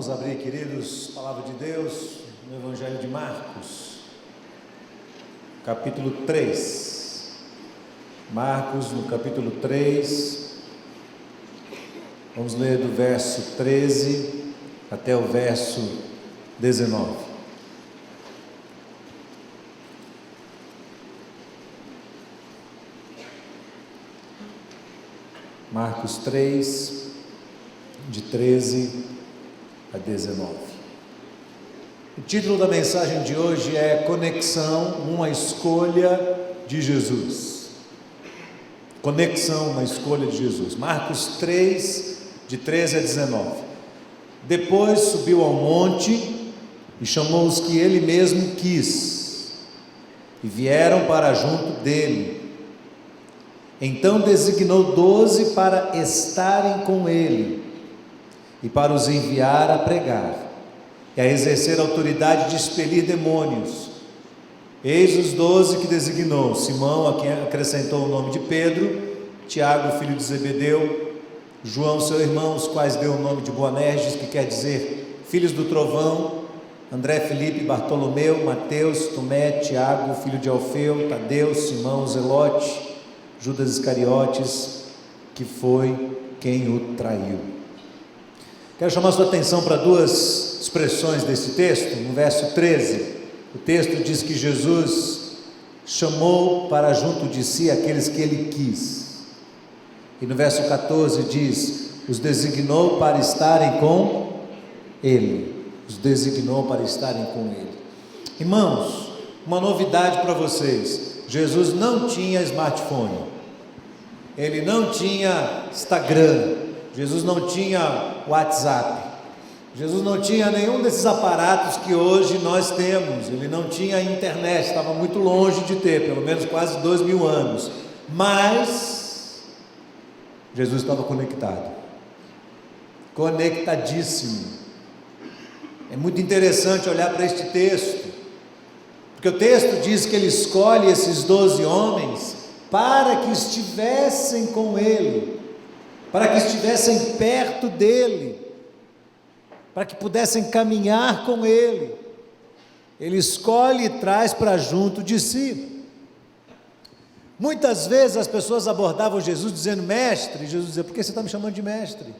Vamos abrir, queridos, a palavra de Deus no Evangelho de Marcos, capítulo 3. Marcos, no capítulo 3, vamos ler do verso 13 até o verso 19. Marcos 3, de 13 a 19. O título da mensagem de hoje é Conexão, uma escolha de Jesus. Conexão, uma escolha de Jesus. Marcos 3, de 13 a 19. Depois subiu ao monte e chamou os que ele mesmo quis, e vieram para junto dele. Então designou 12 para estarem com ele, e para os enviar a pregar, e a exercer a autoridade de expelir demônios. Eis os 12 que designou: Simão, a quem acrescentou o nome de Pedro, Tiago, filho de Zebedeu, João, seu irmão, os quais deu o nome de Boanerges, que quer dizer filhos do trovão, André, Filipe, Bartolomeu, Mateus, Tomé, Tiago, filho de Alfeu, Tadeu, Simão, Zelote, Judas Iscariotes, que foi quem o traiu. Quero chamar sua atenção para duas expressões desse texto. No verso 13, o texto diz que Jesus chamou para junto de si aqueles que ele quis. E no verso 14 diz, os designou para estarem com ele. Os designou para estarem com ele. Irmãos, uma novidade para vocês: Jesus não tinha smartphone, ele não tinha Instagram, Jesus não tinha WhatsApp, Jesus não tinha nenhum desses aparatos que hoje nós temos. Ele não tinha internet, estava muito longe de ter, pelo menos quase 2000 anos, mas Jesus estava conectado, conectadíssimo. É muito interessante olhar para este texto, porque o texto diz que ele escolhe esses 12 homens para que estivessem com ele, para que estivessem perto dele, para que pudessem caminhar com ele. Ele escolhe e traz para junto de si. Muitas vezes as pessoas abordavam Jesus dizendo mestre, e Jesus dizia: por que você está me chamando de mestre?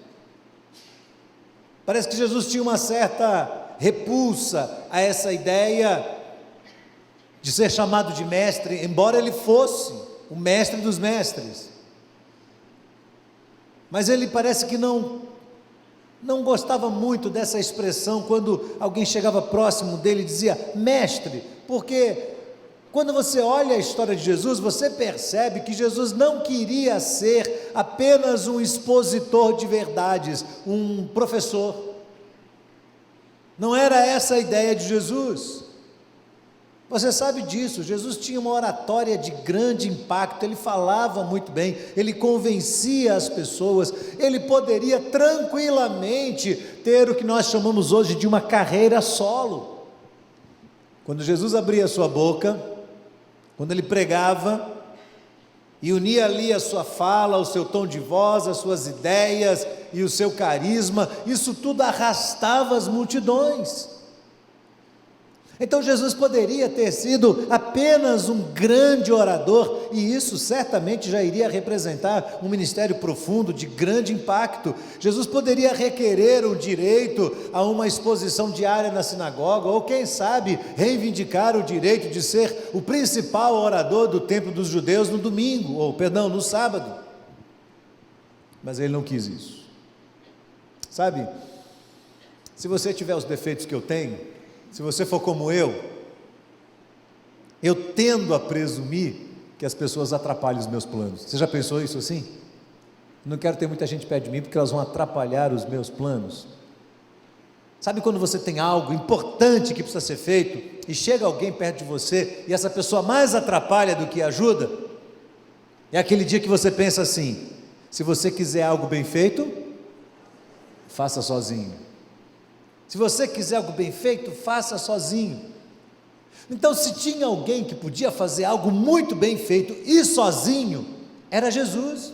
Parece que Jesus tinha uma certa repulsa a essa ideia de ser chamado de mestre, embora ele fosse o mestre dos mestres. Mas ele parece que não gostava muito dessa expressão quando alguém chegava próximo dele e dizia mestre, porque quando você olha a história de Jesus, você percebe que Jesus não queria ser apenas um expositor de verdades, um professor. Não era essa a ideia de Jesus. Você sabe disso. Jesus tinha uma oratória de grande impacto, ele falava muito bem, ele convencia as pessoas, ele poderia tranquilamente ter o que nós chamamos hoje de uma carreira solo. Quando Jesus abria a sua boca, quando ele pregava e unia ali a sua fala, o seu tom de voz, as suas ideias e o seu carisma, isso tudo arrastava as multidões. Então Jesus poderia ter sido apenas um grande orador, e isso certamente já iria representar um ministério profundo, de grande impacto. Jesus poderia requerer o direito a uma exposição diária na sinagoga, ou quem sabe reivindicar o direito de ser o principal orador do templo dos judeus no domingo, no sábado. Mas ele não quis isso. Sabe, se você tiver os defeitos que eu tenho, se você for como eu tendo a presumir que as pessoas atrapalham os meus planos. Você já pensou isso assim? Não quero ter muita gente perto de mim, porque elas vão atrapalhar os meus planos. Sabe quando você tem algo importante que precisa ser feito, e chega alguém perto de você, e essa pessoa mais atrapalha do que ajuda? É aquele dia que você pensa assim: se você quiser algo bem feito, faça sozinho. Se você quiser algo bem feito, faça sozinho. Então, se tinha alguém que podia fazer algo muito bem feito e sozinho, era Jesus.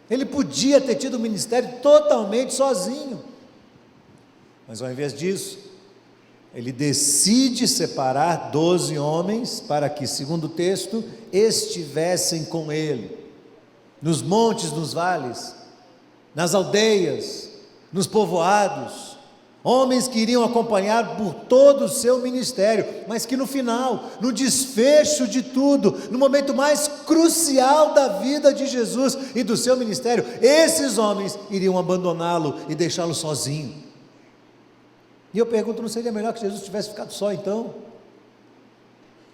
Ele podia ter tido o ministério totalmente sozinho. Mas ao invés disso, ele decide separar 12 homens para que, segundo o texto, estivessem com ele, nos montes, nos vales, nas aldeias, nos povoados, homens que iriam acompanhar por todo o seu ministério, mas que no final, no desfecho de tudo, no momento mais crucial da vida de Jesus e do seu ministério, esses homens iriam abandoná-lo e deixá-lo sozinho. E eu pergunto, não seria melhor que Jesus tivesse ficado só então?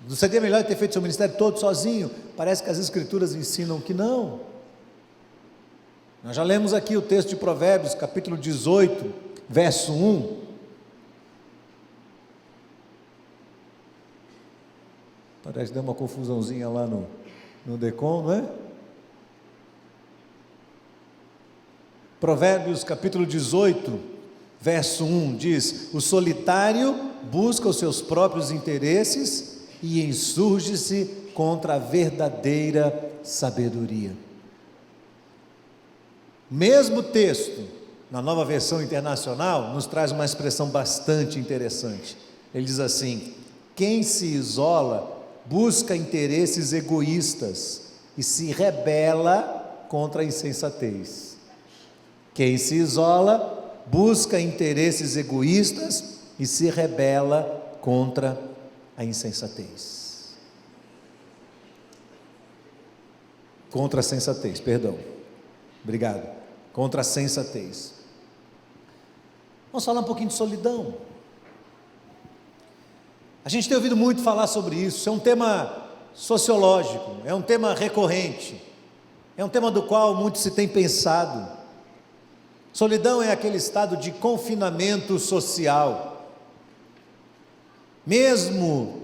Não seria melhor ter feito seu ministério todo sozinho? Parece que as Escrituras ensinam que não. Nós já lemos aqui o texto de Provérbios, capítulo 18, verso 1. Parece que deu uma confusãozinha lá no Decom, não é? Provérbios, capítulo 18, verso 1 diz: o solitário busca os seus próprios interesses e insurge-se contra a verdadeira sabedoria. Mesmo texto, na Nova Versão Internacional, nos traz uma expressão bastante interessante. Ele diz assim: quem se isola busca interesses egoístas e se rebela contra a insensatez. Quem se isola busca interesses egoístas e se rebela contra a insensatez. Contra a sensatez, perdão. Obrigado. Contra a sensatez. Vamos falar um pouquinho de solidão. A gente tem ouvido muito falar sobre isso. É um tema sociológico, é um tema recorrente, é um tema do qual muito se tem pensado. Solidão é aquele estado de confinamento social. Mesmo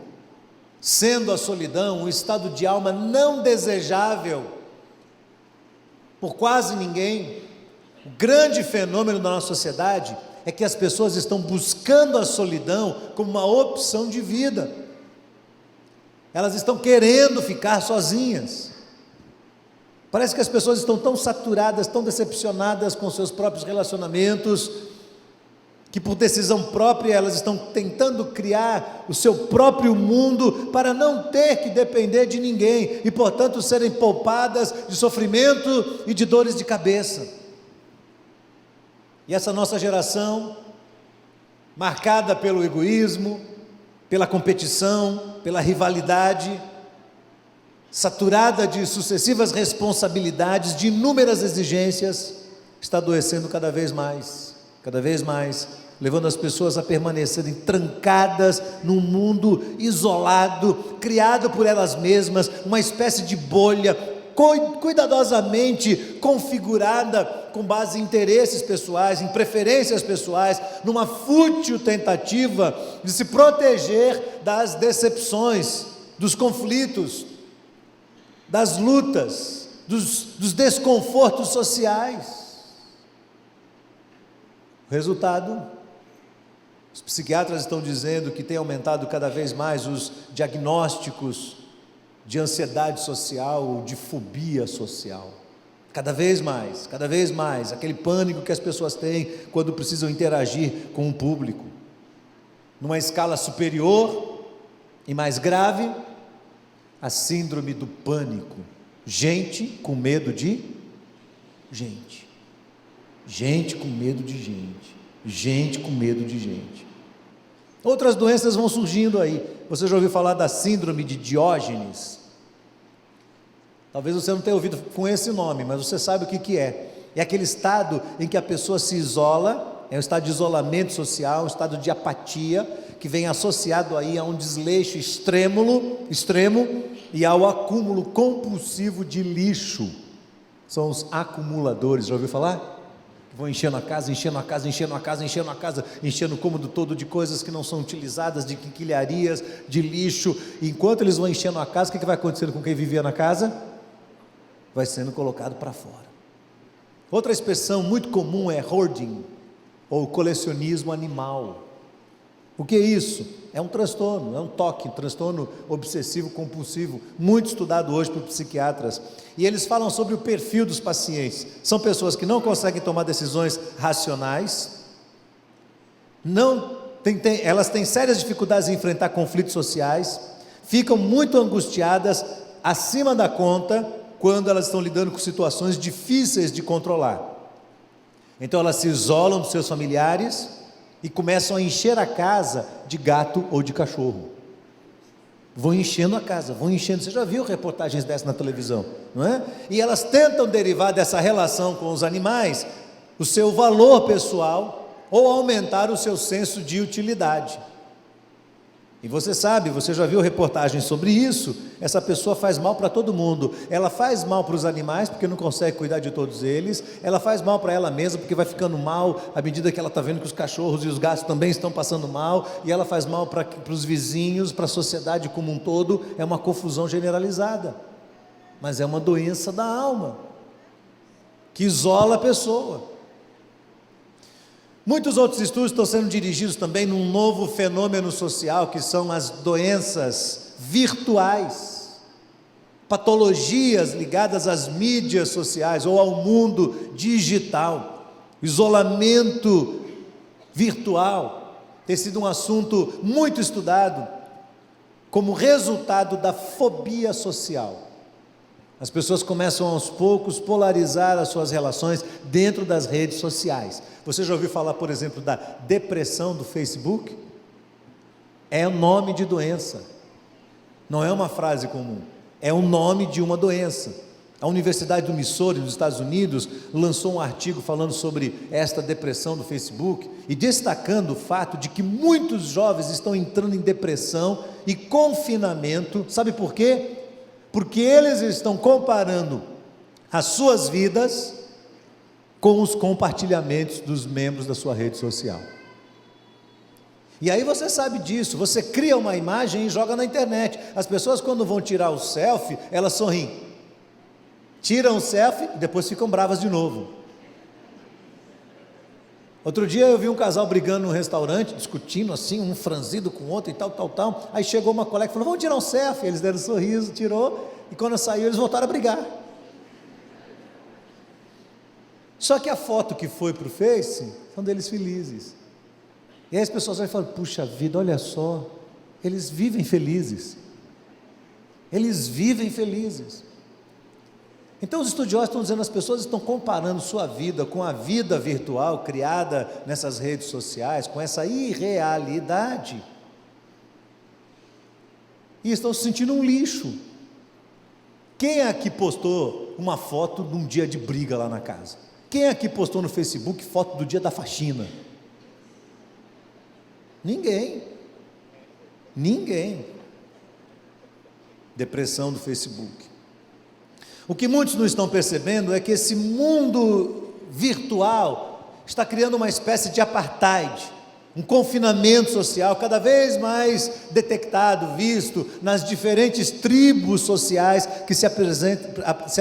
sendo a solidão um estado de alma não desejável por quase ninguém, o grande fenômeno da nossa sociedade é que as pessoas estão buscando a solidão como uma opção de vida. Elas estão querendo ficar sozinhas. Parece que as pessoas estão tão saturadas, tão decepcionadas com seus próprios relacionamentos, que por decisão própria elas estão tentando criar o seu próprio mundo para não ter que depender de ninguém e, portanto, serem poupadas de sofrimento e de dores de cabeça. E essa nossa geração, marcada pelo egoísmo, pela competição, pela rivalidade, saturada de sucessivas responsabilidades, de inúmeras exigências, está adoecendo cada vez mais, levando as pessoas a permanecerem trancadas num mundo isolado, criado por elas mesmas, uma espécie de bolha, cuidadosamente configurada com base em interesses pessoais, em preferências pessoais, numa fútil tentativa de se proteger das decepções, dos conflitos, das lutas, dos desconfortos sociais. O resultado, os psiquiatras estão dizendo que tem aumentado cada vez mais os diagnósticos de ansiedade social, de fobia social, cada vez mais, aquele pânico que as pessoas têm quando precisam interagir com o público. Numa escala superior e mais grave, a síndrome do pânico, gente com medo de gente, gente com medo de gente, gente com medo de gente. Outras doenças vão surgindo aí. Você já ouviu falar da síndrome de Diógenes? Talvez você não tenha ouvido com esse nome, mas você sabe o que é. É aquele estado em que a pessoa se isola, é um estado de isolamento social, um estado de apatia, que vem associado aí a um desleixo extremo e ao acúmulo compulsivo de lixo. São os acumuladores, já ouviu falar? Vão enchendo a casa, enchendo o cômodo todo de coisas que não são utilizadas, de quinquilharias, de lixo. E enquanto eles vão enchendo a casa, o que vai acontecendo com quem vivia na casa? Vai sendo colocado para fora. Outra expressão muito comum é hoarding, ou colecionismo animal. O que é isso? É um transtorno, é um TOC, transtorno obsessivo compulsivo, muito estudado hoje por psiquiatras, e eles falam sobre o perfil dos pacientes. São pessoas que não conseguem tomar decisões racionais, elas têm sérias dificuldades em enfrentar conflitos sociais, ficam muito angustiadas, acima da conta, quando elas estão lidando com situações difíceis de controlar. Então elas se isolam dos seus familiares e começam a encher a casa de gato ou de cachorro. Vão enchendo a casa, vão enchendo. Você já viu reportagens dessas na televisão, não é? E elas tentam derivar dessa relação com os animais o seu valor pessoal ou aumentar o seu senso de utilidade. E você sabe, você já viu reportagens sobre isso, essa pessoa faz mal para todo mundo. Ela faz mal para os animais, porque não consegue cuidar de todos eles, ela faz mal para ela mesma, porque vai ficando mal, à medida que ela está vendo que os cachorros e os gatos também estão passando mal, e ela faz mal para os vizinhos, para a sociedade como um todo. É uma confusão generalizada, mas é uma doença da alma, que isola a pessoa. Muitos outros estudos estão sendo dirigidos também num novo fenômeno social, que são as doenças virtuais, patologias ligadas às mídias sociais ou ao mundo digital. Isolamento virtual tem sido um assunto muito estudado como resultado da fobia social. As pessoas começam aos poucos a polarizar as suas relações dentro das redes sociais. Você já ouviu falar, por exemplo, da depressão do Facebook? É o nome de doença, não é uma frase comum, é o nome de uma doença. A Universidade do Missouri, nos Estados Unidos, lançou um artigo falando sobre esta depressão do Facebook e destacando o fato de que muitos jovens estão entrando em depressão e confinamento. Sabe por quê? Porque eles estão comparando as suas vidas com os compartilhamentos dos membros da sua rede social. E aí você sabe disso, você cria uma imagem e joga na internet. As pessoas, quando vão tirar o selfie, elas sorriem, tiram o selfie e depois ficam bravas de novo. Outro dia eu vi um casal brigando num restaurante, discutindo assim, um franzido com o outro e tal. Aí chegou uma colega e falou: vamos tirar um selfie. Eles deram um sorriso, tirou, e quando saiu eles voltaram a brigar. Só que a foto que foi para o Face são deles felizes. E aí as pessoas vão falar: puxa vida, olha só, eles vivem felizes. Eles vivem felizes. Então os estudiosos estão dizendo que as pessoas estão comparando sua vida com a vida virtual criada nessas redes sociais, com essa irrealidade, e estão se sentindo um lixo. Quem aqui postou uma foto de um dia de briga lá na casa? Quem aqui postou no Facebook foto do dia da faxina? Ninguém. Depressão do Facebook. O que muitos não estão percebendo é que esse mundo virtual está criando uma espécie de apartheid, um confinamento social cada vez mais detectado, visto nas diferentes tribos sociais que se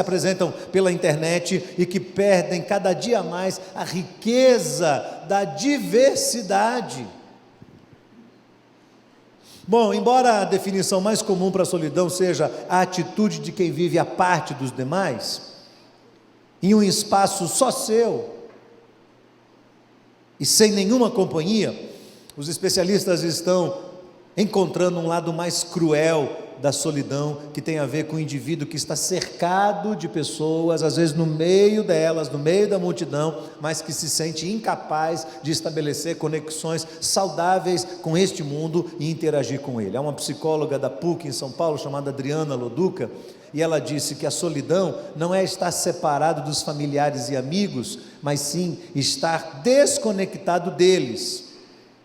apresentam pela internet e que perdem cada dia mais a riqueza da diversidade. Bom, embora a definição mais comum para a solidão seja a atitude de quem vive à parte dos demais, em um espaço só seu e sem nenhuma companhia, os especialistas estão encontrando um lado mais cruel da solidão, que tem a ver com o indivíduo que está cercado de pessoas, às vezes no meio delas, no meio da multidão, mas que se sente incapaz de estabelecer conexões saudáveis com este mundo e interagir com ele. Há uma psicóloga da PUC em São Paulo, chamada Adriana Loduca, e ela disse que a solidão não é estar separado dos familiares e amigos, mas sim estar desconectado deles.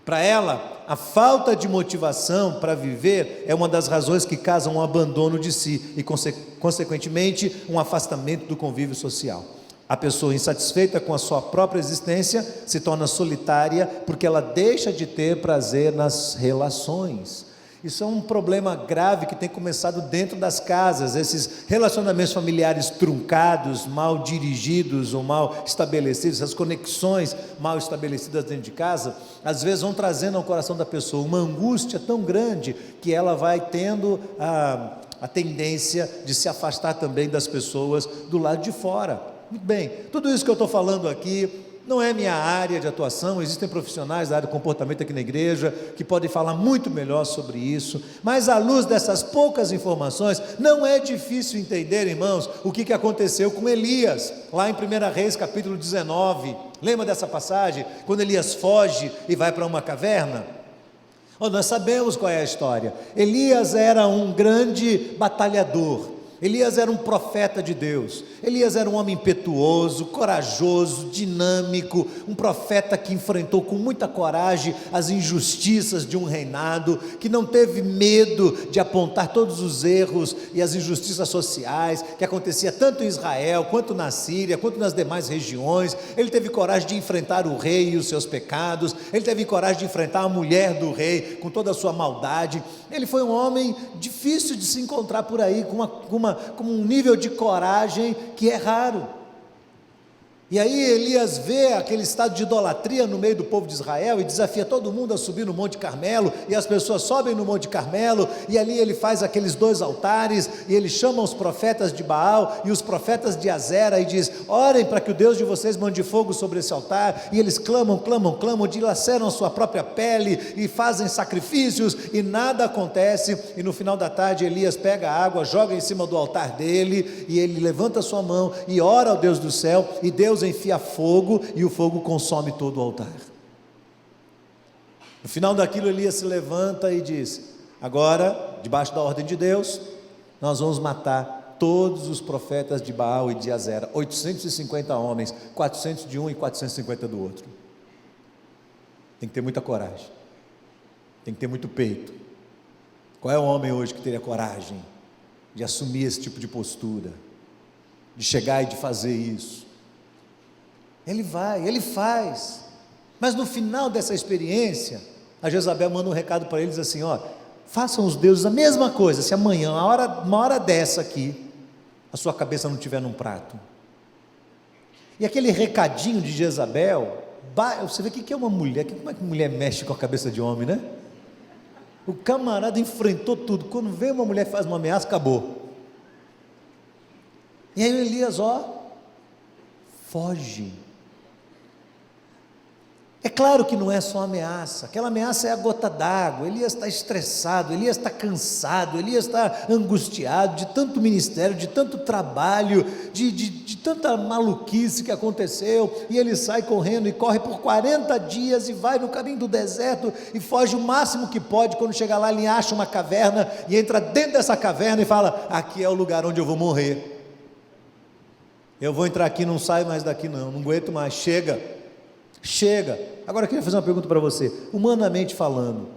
Para ela, a falta de motivação para viver é uma das razões que causam um abandono de si e, consequentemente, um afastamento do convívio social. A pessoa insatisfeita com a sua própria existência se torna solitária porque ela deixa de ter prazer nas relações. Isso é um problema grave que tem começado dentro das casas. Esses relacionamentos familiares truncados, mal dirigidos ou mal estabelecidos, essas conexões mal estabelecidas dentro de casa, às vezes vão trazendo ao coração da pessoa uma angústia tão grande que ela vai tendo a tendência de se afastar também das pessoas do lado de fora. Muito bem, tudo isso que eu estou falando aqui não é minha área de atuação, existem profissionais da área do comportamento aqui na igreja que podem falar muito melhor sobre isso, mas à luz dessas poucas informações, não é difícil entender, irmãos, o que aconteceu com Elias, lá em 1 Reis capítulo 19, lembra dessa passagem, quando Elias foge e vai para uma caverna? Nós sabemos qual é a história. Elias era um grande batalhador, Elias era um profeta de Deus, Elias era um homem impetuoso, corajoso, dinâmico, um profeta que enfrentou com muita coragem as injustiças de um reinado, que não teve medo de apontar todos os erros e as injustiças sociais que acontecia tanto em Israel, quanto na Síria, quanto nas demais regiões. Ele teve coragem de enfrentar o rei e os seus pecados, ele teve coragem de enfrentar a mulher do rei com toda a sua maldade. Ele foi um homem difícil de se encontrar por aí, com um nível de coragem que é raro. E aí Elias vê aquele estado de idolatria no meio do povo de Israel e desafia todo mundo a subir no Monte Carmelo, e as pessoas sobem no Monte Carmelo, e ali ele faz aqueles 2 altares, e ele chama os profetas de Baal e os profetas de Azera e diz: orem para que o Deus de vocês mande fogo sobre esse altar, e eles clamam, dilaceram a sua própria pele e fazem sacrifícios, e nada acontece. E no final da tarde Elias pega a água, joga em cima do altar dele, e ele levanta a sua mão e ora ao Deus do céu, e Deus enfia fogo, e o fogo consome todo o altar. No final daquilo, Elias se levanta e diz: agora, debaixo da ordem de Deus, nós vamos matar todos os profetas de Baal e de Azera, 850 homens, 400 de um e 450 do outro. Tem que ter muita coragem, tem que ter muito peito. Qual é o homem hoje que teria coragem de assumir esse tipo de postura, de chegar e de fazer isso? Ele vai, ele faz, mas no final dessa experiência, a Jezabel manda um recado para eles assim: façam os deuses a mesma coisa, se amanhã, uma hora dessa aqui, a sua cabeça não estiver num prato. E aquele recadinho de Jezabel, você vê o que é uma mulher, como é que mulher mexe com a cabeça de homem, né? O camarada enfrentou tudo, quando vem uma mulher que faz uma ameaça, acabou. E aí o Elias, foge. É claro que não é só ameaça, aquela ameaça é a gota d'água. Elias está estressado, Elias está cansado, Elias está angustiado de tanto ministério, de tanto trabalho, de tanta maluquice que aconteceu, e ele sai correndo e corre por 40 dias e vai no caminho do deserto e foge o máximo que pode. Quando chega lá, ele acha uma caverna e entra dentro dessa caverna e fala: aqui é o lugar onde eu vou morrer, eu vou entrar aqui, não saio mais daqui não aguento mais, chega. Agora eu queria fazer uma pergunta para você. Humanamente falando,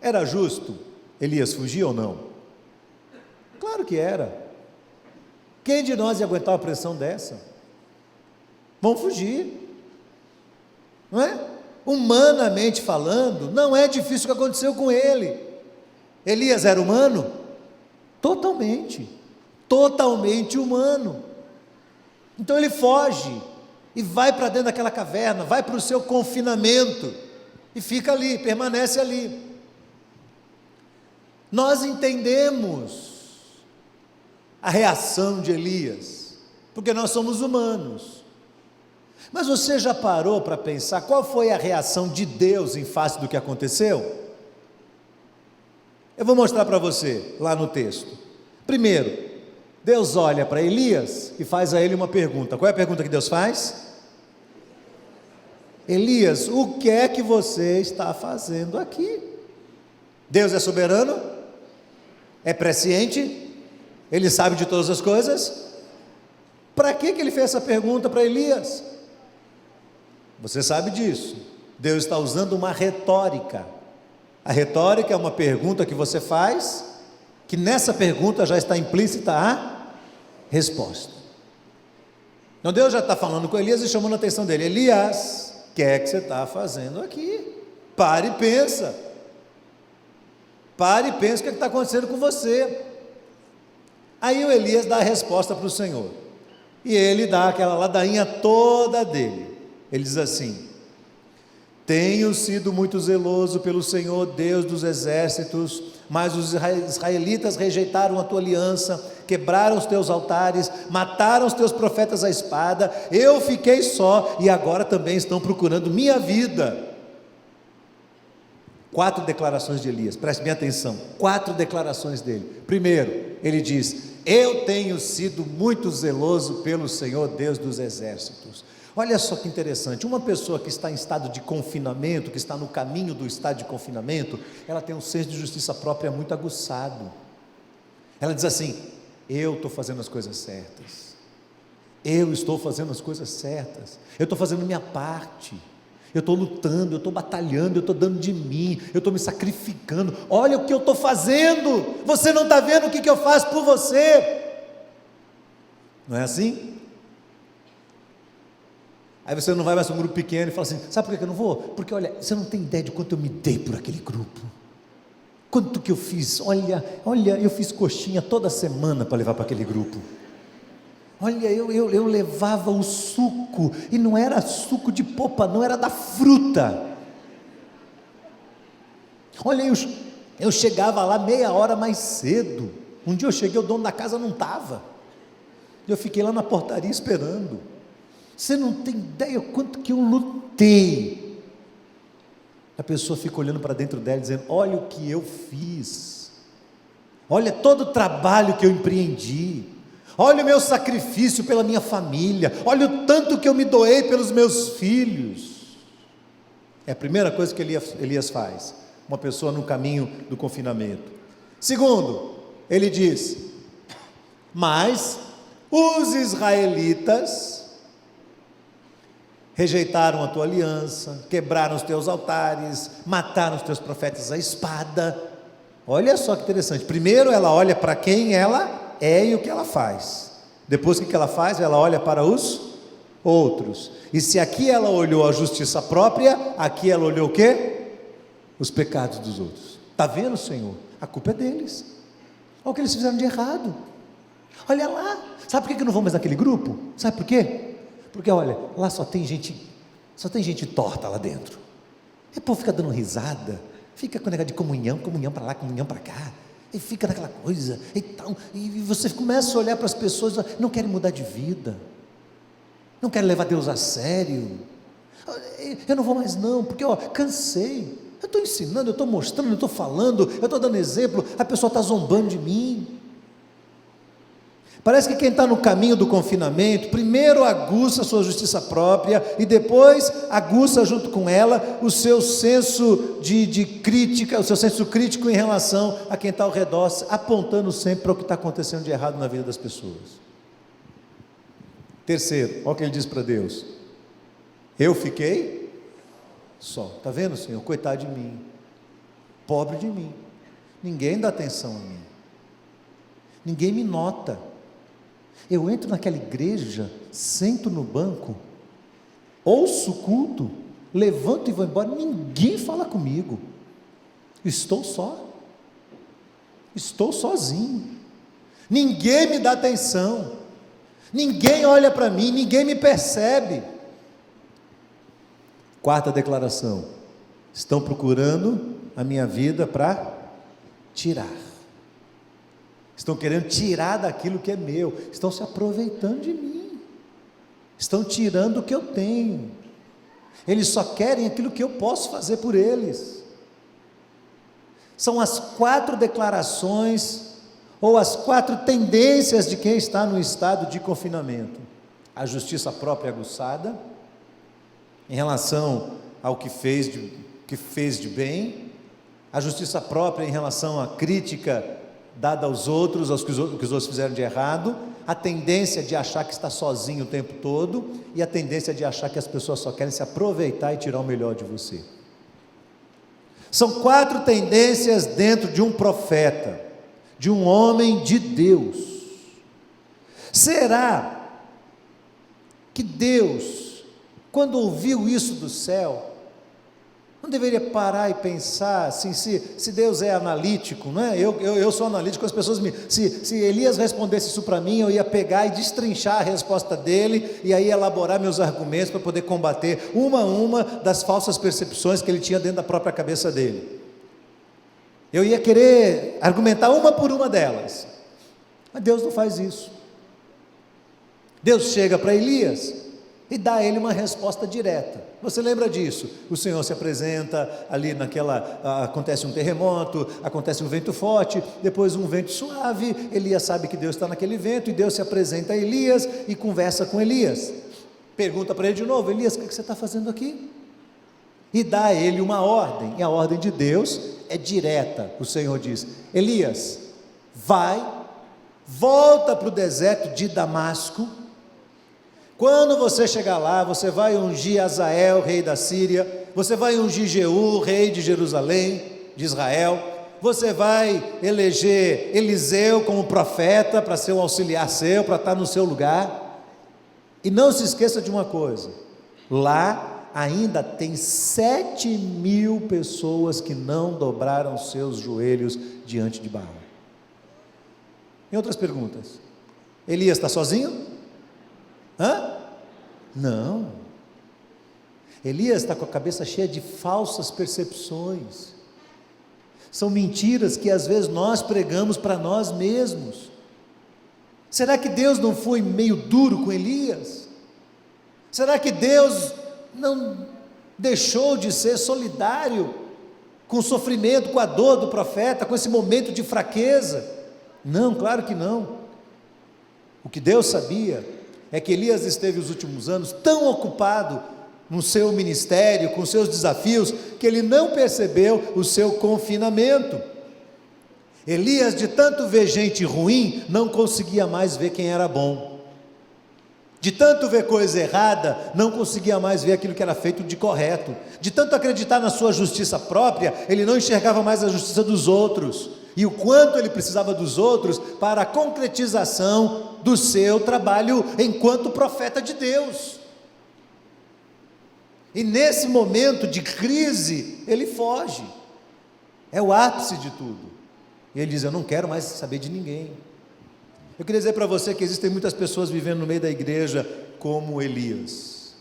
era justo Elias fugir ou não? Claro que era. Quem de nós ia aguentar uma pressão dessa? Vamos fugir, não é? Humanamente falando, não é difícil o que aconteceu com ele. Elias era humano? Totalmente humano. Então ele foge e vai para dentro daquela caverna, vai para o seu confinamento e fica ali, permanece ali. Nós entendemos a reação de Elias, porque nós somos humanos. Mas você já parou para pensar qual foi a reação de Deus em face do que aconteceu? Eu vou mostrar para você lá no texto. Primeiro, Deus olha para Elias e faz a ele uma pergunta. Qual é a pergunta que Deus faz? Elias, o que é que você está fazendo aqui? Deus é soberano? É presciente? Ele sabe de todas as coisas? Para que ele fez essa pergunta para Elias? Você sabe disso. Deus está usando uma retórica. A retórica é uma pergunta que você faz, que nessa pergunta já está implícita a resposta. Então Deus já está falando com Elias e chamando a atenção dele. Elias, o que é que você está fazendo aqui? Pare e pensa. Pare e pensa o que está acontecendo com você. Aí o Elias dá a resposta para o Senhor. E ele dá aquela ladainha toda dele. Ele diz assim: tenho sido muito zeloso pelo Senhor, Deus dos exércitos, mas os israelitas rejeitaram a tua aliança, quebraram os teus altares, mataram os teus profetas à espada, eu fiquei só, e agora também estão procurando minha vida. 4 declarações de Elias, preste bem atenção, 4 declarações dele. Primeiro, ele diz: eu tenho sido muito zeloso pelo Senhor Deus dos exércitos. Olha só que interessante, uma pessoa que está em estado de confinamento, que está no caminho do estado de confinamento, ela tem um senso de justiça própria muito aguçado. Ela diz assim: eu estou fazendo as coisas certas, eu estou fazendo as coisas certas, eu estou fazendo minha parte, eu estou lutando, eu estou batalhando, eu estou dando de mim, eu estou me sacrificando, olha o que eu estou fazendo, você não está vendo o que eu faço por você? Não é assim? Aí você não vai mais para um grupo pequeno e fala assim: sabe por que eu não vou? Porque olha, você não tem ideia de quanto eu me dei por aquele grupo, quanto que eu fiz, olha, eu fiz coxinha toda semana para levar para aquele grupo, olha, eu levava o suco, e não era suco de polpa não, era da fruta, olha, eu chegava lá meia hora mais cedo, um dia eu cheguei, o dono da casa não estava, eu fiquei lá na portaria esperando. Você não tem ideia o quanto que eu lutei. A pessoa fica olhando para dentro dela dizendo: olha o que eu fiz, olha todo o trabalho que eu empreendi, olha o meu sacrifício pela minha família, olha o tanto que eu me doei pelos meus filhos. É a primeira coisa que Elias faz, uma pessoa no caminho do confinamento. Segundo, ele diz: mas os israelitas rejeitaram a tua aliança, quebraram os teus altares, mataram os teus profetas à espada. Olha só que interessante, primeiro ela olha para quem ela é e o que ela faz, depois o que ela faz? Ela olha para os outros, e se aqui ela olhou a justiça própria, aqui ela olhou o quê? Os pecados dos outros. Está vendo, Senhor? A culpa é deles, olha o que eles fizeram de errado, olha lá, sabe por que eu não vou mais naquele grupo? Sabe por quê? Porque olha, lá só tem gente torta lá dentro, e o povo fica dando risada, fica com negócio de comunhão para lá, comunhão para cá, e fica naquela coisa, e você começa a olhar para as pessoas, não querem mudar de vida, não querem levar Deus a sério, eu não vou mais não, porque cansei, eu estou ensinando, eu estou mostrando, eu estou falando, eu estou dando exemplo, a pessoa está zombando de mim. Parece que quem está no caminho do confinamento, primeiro aguça a sua justiça própria, e depois aguça junto com ela o seu senso de crítica, o seu senso crítico em relação a quem está ao redor, apontando sempre para o que está acontecendo de errado na vida das pessoas. Terceiro, olha o que ele diz para Deus: eu fiquei só. Está vendo, Senhor? Coitado de mim, pobre de mim, ninguém dá atenção a mim, ninguém me nota. Eu entro naquela igreja, sento no banco, ouço o culto, levanto e vou embora, ninguém fala comigo, estou só, estou sozinho, ninguém me dá atenção, ninguém olha para mim, ninguém me percebe. Quarta declaração: estão procurando a minha vida para tirar, estão querendo tirar daquilo que é meu, estão se aproveitando de mim, estão tirando o que eu tenho, eles só querem aquilo que eu posso fazer por eles. São as 4 declarações, ou as 4 tendências de quem está no estado de confinamento: a justiça própria aguçada, em relação ao que fez de bem, a justiça própria em relação à crítica dada aos outros, aos que os outros fizeram de errado, a tendência de achar que está sozinho o tempo todo, e a tendência de achar que as pessoas só querem se aproveitar e tirar o melhor de você. São 4 tendências dentro de um profeta, de um homem de Deus. Será que Deus, quando ouviu isso do céu, não deveria parar e pensar assim, se Deus é analítico, não é? Eu sou analítico, as pessoas se Elias respondesse isso para mim, eu ia pegar e destrinchar a resposta dele, e aí elaborar meus argumentos para poder combater uma a uma das falsas percepções que ele tinha dentro da própria cabeça dele. Eu ia querer argumentar uma por uma delas, mas Deus não faz isso. Deus chega para Elias e dá a ele uma resposta direta. Você lembra disso? O Senhor se apresenta ali acontece um terremoto, acontece um vento forte, depois um vento suave. Elias sabe que Deus está naquele vento, e Deus se apresenta a Elias e conversa com Elias. Pergunta para ele de novo: Elias, o que você está fazendo aqui? E dá a ele uma ordem, e a ordem de Deus é direta. O Senhor diz: Elias, volta para o deserto de Damasco. Quando você chegar lá, você vai ungir Azael, rei da Síria, você vai ungir Jeú, rei de Jerusalém, de Israel, você vai eleger Eliseu como profeta, para ser um auxiliar seu, para estar no seu lugar. E não se esqueça de uma coisa: lá ainda tem 7.000 pessoas que não dobraram seus joelhos diante de Baal. Em outras perguntas, Elias está sozinho? Não. Elias está com a cabeça cheia de falsas percepções. São mentiras que às vezes nós pregamos para nós mesmos. Será que Deus não foi meio duro com Elias? Será que Deus não deixou de ser solidário com o sofrimento, com a dor do profeta, com esse momento de fraqueza? Não, claro que não. O que Deus sabia é que Elias esteve os últimos anos tão ocupado no seu ministério, com seus desafios, que ele não percebeu o seu confinamento. Elias, de tanto ver gente ruim, não conseguia mais ver quem era bom. De tanto ver coisa errada, não conseguia mais ver aquilo que era feito de correto. De tanto acreditar na sua justiça própria, ele não enxergava mais a justiça dos outros, e o quanto ele precisava dos outros para a concretização do seu trabalho enquanto profeta de Deus. E nesse momento de crise, ele foge. É o ápice de tudo. E ele diz: eu não quero mais saber de ninguém. Eu queria dizer para você que existem muitas pessoas vivendo no meio da igreja como Elias.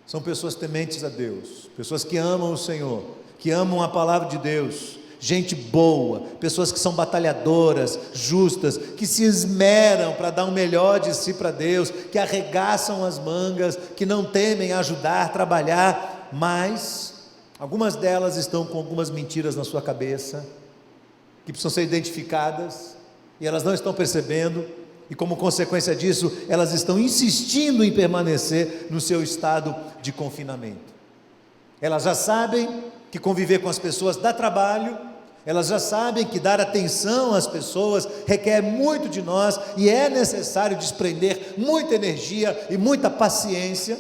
São pessoas tementes a Deus, pessoas que amam o Senhor, que amam a palavra de Deus, gente boa, pessoas que são batalhadoras, justas, que se esmeram para dar o melhor de si para Deus, que arregaçam as mangas, que não temem ajudar, trabalhar, mas algumas delas estão com algumas mentiras na sua cabeça, que precisam ser identificadas, e elas não estão percebendo, e como consequência disso, elas estão insistindo em permanecer no seu estado de confinamento. Elas já sabem que conviver com as pessoas dá trabalho, elas já sabem que dar atenção às pessoas requer muito de nós, e é necessário desprender muita energia e muita paciência.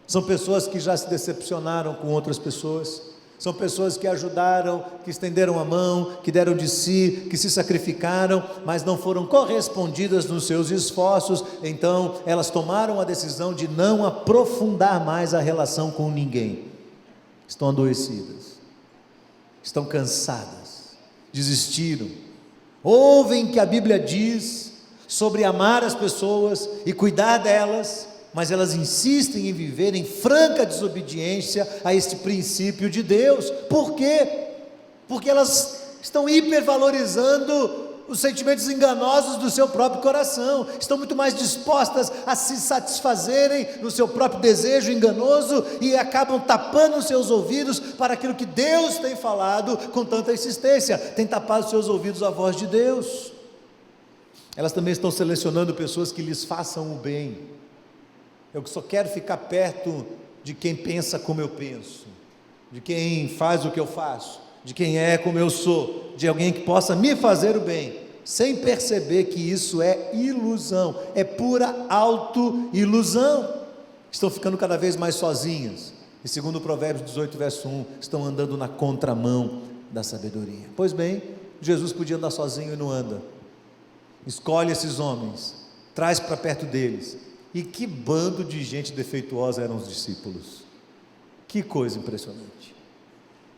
São pessoas que já se decepcionaram com outras pessoas, são pessoas que ajudaram, que estenderam a mão, que deram de si, que se sacrificaram, mas não foram correspondidas nos seus esforços. Então elas tomaram a decisão de não aprofundar mais a relação com ninguém. Estão adoecidas, estão cansadas, desistiram, ouvem que a Bíblia diz sobre amar as pessoas e cuidar delas, mas elas insistem em viver em franca desobediência a este princípio de Deus. Por quê? Porque elas estão hipervalorizando os sentimentos enganosos do seu próprio coração, estão muito mais dispostas a se satisfazerem no seu próprio desejo enganoso, e acabam tapando os seus ouvidos para aquilo que Deus tem falado com tanta insistência, tem tapado os seus ouvidos à voz de Deus. Elas também estão selecionando pessoas que lhes façam o bem. Eu só quero ficar perto de quem pensa como eu penso, de quem faz o que eu faço, de quem é como eu sou, de alguém que possa me fazer o bem, sem perceber que isso é ilusão, é pura auto-ilusão. Estão ficando cada vez mais sozinhas, e segundo Provérbios 18, verso 1, estão andando na contramão da sabedoria. Pois bem, Jesus podia andar sozinho e não anda. Escolhe esses homens, traz para perto deles. E que bando de gente defeituosa eram os discípulos, que coisa impressionante.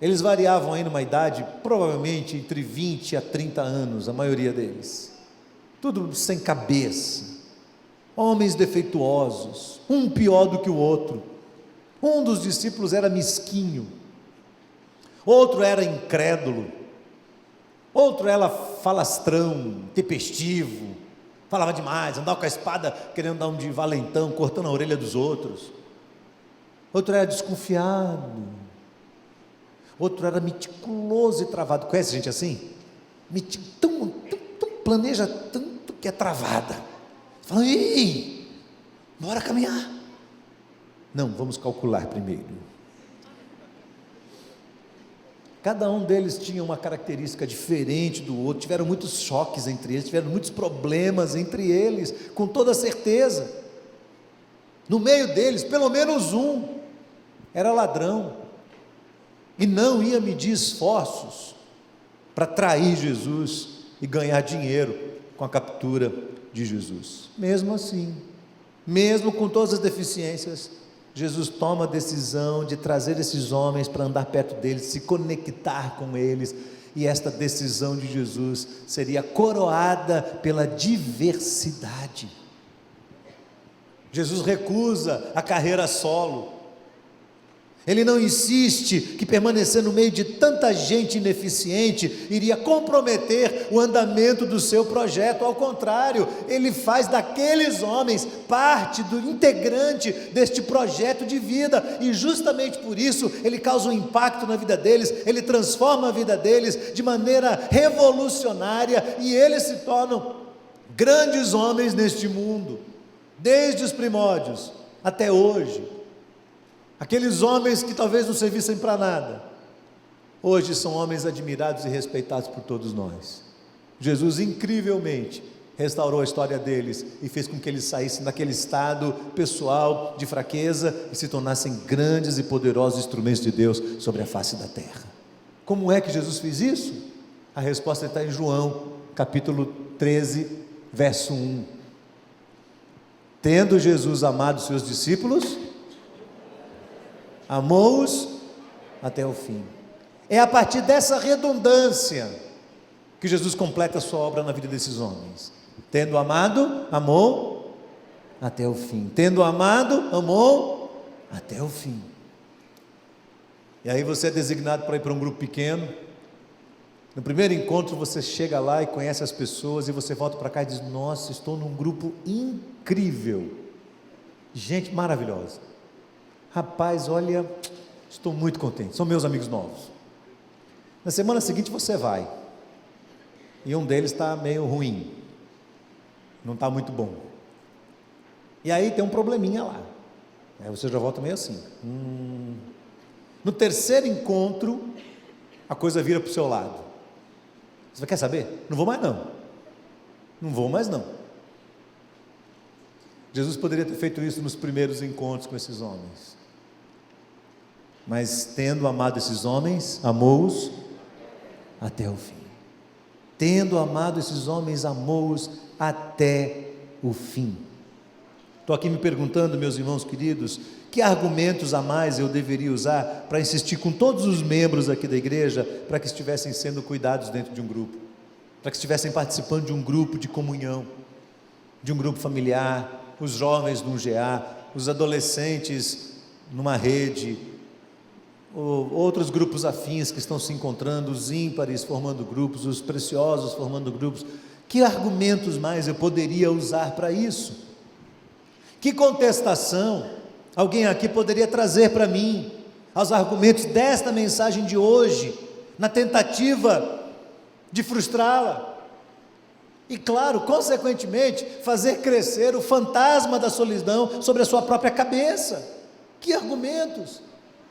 Eles variavam aí numa idade, provavelmente entre 20 a 30 anos, a maioria deles, tudo sem cabeça, homens defeituosos, um pior do que o outro. Um dos discípulos era mesquinho, outro era incrédulo, outro era falastrão, tempestivo, falava demais, andava com a espada querendo dar um de valentão, cortando a orelha dos outros. Outro era desconfiado, outro era meticuloso e travado. Conhece gente assim? Planeja tanto que é travada. Fala, ei, bora caminhar. Não, vamos calcular primeiro. Cada um deles tinha uma característica diferente do outro, tiveram muitos choques entre eles, tiveram muitos problemas entre eles, com toda certeza. No meio deles, pelo menos um era ladrão, e não ia medir esforços para trair Jesus e ganhar dinheiro com a captura de Jesus. Mesmo assim, mesmo com todas as deficiências, Jesus toma a decisão de trazer esses homens para andar perto deles, se conectar com eles, e esta decisão de Jesus seria coroada pela diversidade. Jesus recusa a carreira solo. Ele não insiste que permanecer no meio de tanta gente ineficiente iria comprometer o andamento do seu projeto. Ao contrário, ele faz daqueles homens parte do integrante deste projeto de vida, e justamente por isso ele causa um impacto na vida deles, ele transforma a vida deles de maneira revolucionária, e eles se tornam grandes homens neste mundo, desde os primórdios até hoje. Aqueles homens que talvez não servissem para nada, hoje são homens admirados e respeitados por todos nós. Jesus incrivelmente restaurou a história deles e fez com que eles saíssem daquele estado pessoal de fraqueza e se tornassem grandes e poderosos instrumentos de Deus sobre a face da terra. Como é que Jesus fez isso? A resposta está em João capítulo 13, verso 1. Tendo Jesus amado seus discípulos, amou-os até o fim. É a partir dessa redundância que Jesus completa a sua obra na vida desses homens. Tendo amado, amou até o fim. Tendo amado, amou até o fim. E aí você é designado para ir para um grupo pequeno. No primeiro encontro você chega lá e conhece as pessoas, e você volta para cá e diz: nossa, estou num grupo incrível, gente maravilhosa. Rapaz, olha, estou muito contente, são meus amigos novos. Na semana seguinte você vai, e um deles está meio ruim, não está muito bom, e aí tem um probleminha lá, aí você já volta meio assim. No terceiro encontro, a coisa vira para o seu lado. Você quer saber? Não vou mais não. Jesus poderia ter feito isso nos primeiros encontros com esses homens, mas tendo amado esses homens, amou-os até o fim. Tendo amado esses homens, amou-os até o fim. Estou aqui me perguntando, meus irmãos queridos, que argumentos a mais eu deveria usar para insistir com todos os membros aqui da igreja para que estivessem sendo cuidados dentro de um grupo, para que estivessem participando de um grupo de comunhão, de um grupo familiar, os jovens num GA, os adolescentes numa rede, outros grupos afins que estão se encontrando, os ímpares formando grupos, os preciosos formando grupos. Que argumentos mais eu poderia usar para isso? Que contestação alguém aqui poderia trazer para mim aos argumentos desta mensagem de hoje, na tentativa de frustrá-la? E claro, consequentemente, fazer crescer o fantasma da solidão sobre a sua própria cabeça. Que argumentos!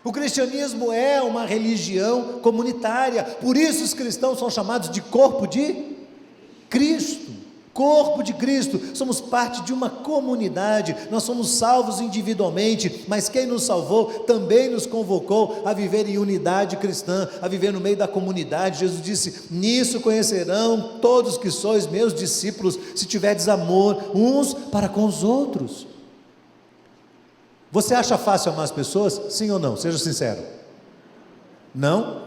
O cristianismo é uma religião comunitária, por isso os cristãos são chamados de corpo de Cristo. Corpo de Cristo, somos parte de uma comunidade, nós somos salvos individualmente, mas quem nos salvou também nos convocou a viver em unidade cristã, a viver no meio da comunidade. Jesus disse: nisso conhecerão todos que sois meus discípulos, se tiverdes amor uns para com os outros. Você acha fácil amar as pessoas? Sim ou não? Seja sincero. Não?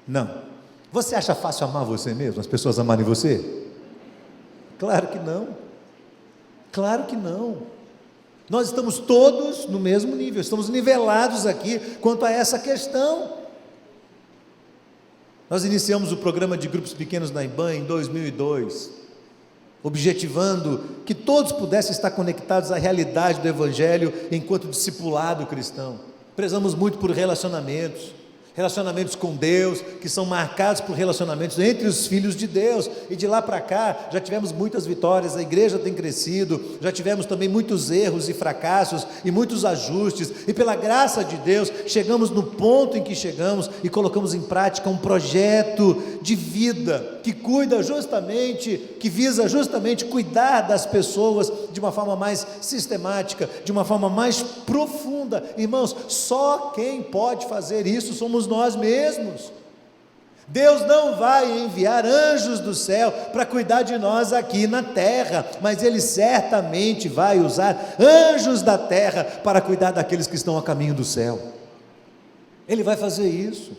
Não. Você acha fácil amar você mesmo? As pessoas amarem você? Claro que não. Claro que não. Nós estamos todos no mesmo nível, estamos nivelados aqui quanto a essa questão. Nós iniciamos o programa de grupos pequenos na IBAN em 2002, objetivando que todos pudessem estar conectados à realidade do Evangelho enquanto discipulado cristão. Prezamos muito por relacionamentos com Deus, que são marcados por relacionamentos entre os filhos de Deus, e de lá para cá, já tivemos muitas vitórias, a igreja tem crescido, já tivemos também muitos erros e fracassos, e muitos ajustes, e pela graça de Deus, chegamos no ponto em que chegamos, e colocamos em prática um projeto de vida, que visa justamente cuidar das pessoas, de uma forma mais sistemática, de uma forma mais profunda. Irmãos, só quem pode fazer isso somos nós mesmos. Deus não vai enviar anjos do céu para cuidar de nós aqui na terra, mas Ele certamente vai usar anjos da terra para cuidar daqueles que estão a caminho do céu. Ele vai fazer isso,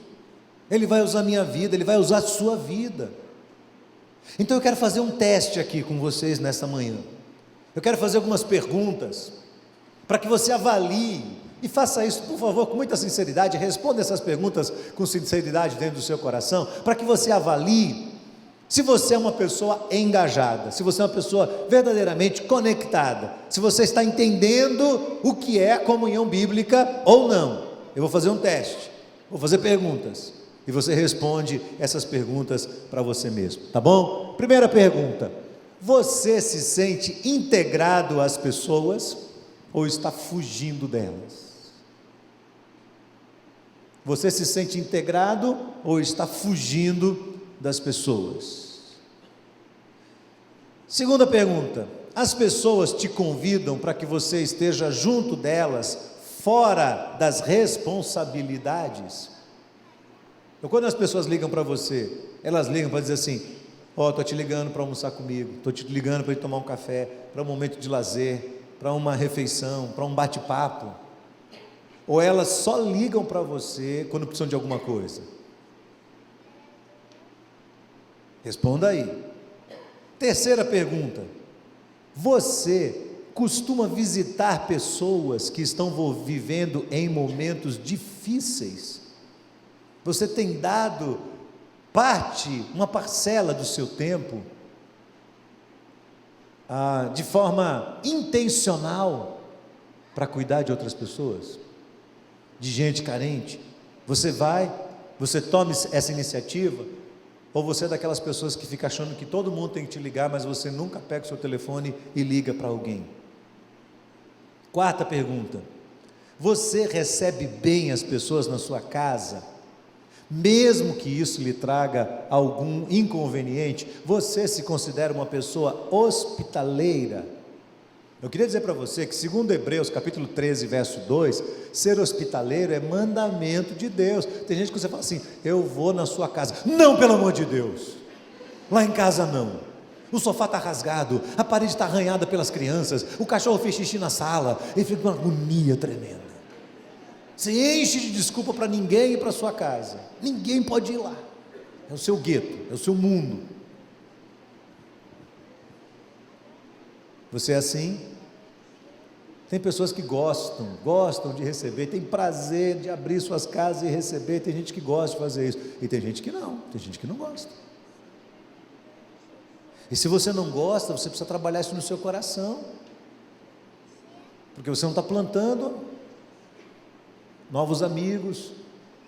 Ele vai usar a minha vida, Ele vai usar a sua vida. Então eu quero fazer um teste aqui com vocês nessa manhã. Eu quero fazer algumas perguntas, para que você avalie, e faça isso, por favor, com muita sinceridade, responda essas perguntas com sinceridade dentro do seu coração, para que você avalie se você é uma pessoa engajada, se você é uma pessoa verdadeiramente conectada, se você está entendendo o que é a comunhão bíblica ou não. Eu vou fazer um teste, vou fazer perguntas, e você responde essas perguntas para você mesmo, tá bom? Primeira pergunta: você se sente integrado às pessoas ou está fugindo delas? Você se sente integrado ou está fugindo das pessoas? Segunda pergunta: as pessoas te convidam para que você esteja junto delas, fora das responsabilidades? Então, quando as pessoas ligam para você, elas ligam para dizer assim: estou te ligando para almoçar comigo, estou te ligando para ir tomar um café, para um momento de lazer, para uma refeição, para um bate-papo? Ou elas só ligam para você quando precisam de alguma coisa? Responda aí. Terceira pergunta: você costuma visitar pessoas que estão vivendo em momentos difíceis? Você tem dado uma parcela do seu tempo, de forma intencional, para cuidar de outras pessoas, de gente carente? Você toma essa iniciativa? Ou você é daquelas pessoas que fica achando que todo mundo tem que te ligar, mas você nunca pega o seu telefone e liga para alguém? Quarta pergunta: você recebe bem as pessoas na sua casa, mesmo que isso lhe traga algum inconveniente? Você se considera uma pessoa hospitaleira? Eu queria dizer para você que, segundo Hebreus capítulo 13, verso 2, ser hospitaleiro é mandamento de Deus. Tem gente que você fala assim: eu vou na sua casa. Não, pelo amor de Deus, lá em casa não. O sofá está rasgado, a parede está arranhada pelas crianças, o cachorro fez xixi na sala, e fica uma agonia tremenda. Você enche de desculpa para ninguém ir para a sua casa, ninguém pode ir lá, é o seu gueto, é o seu mundo. Você é assim? Tem pessoas que gostam de receber, tem prazer de abrir suas casas e receber. Tem gente que gosta de fazer isso, e tem gente que não gosta. E se você não gosta, você precisa trabalhar isso no seu coração, porque você não está plantando novos amigos,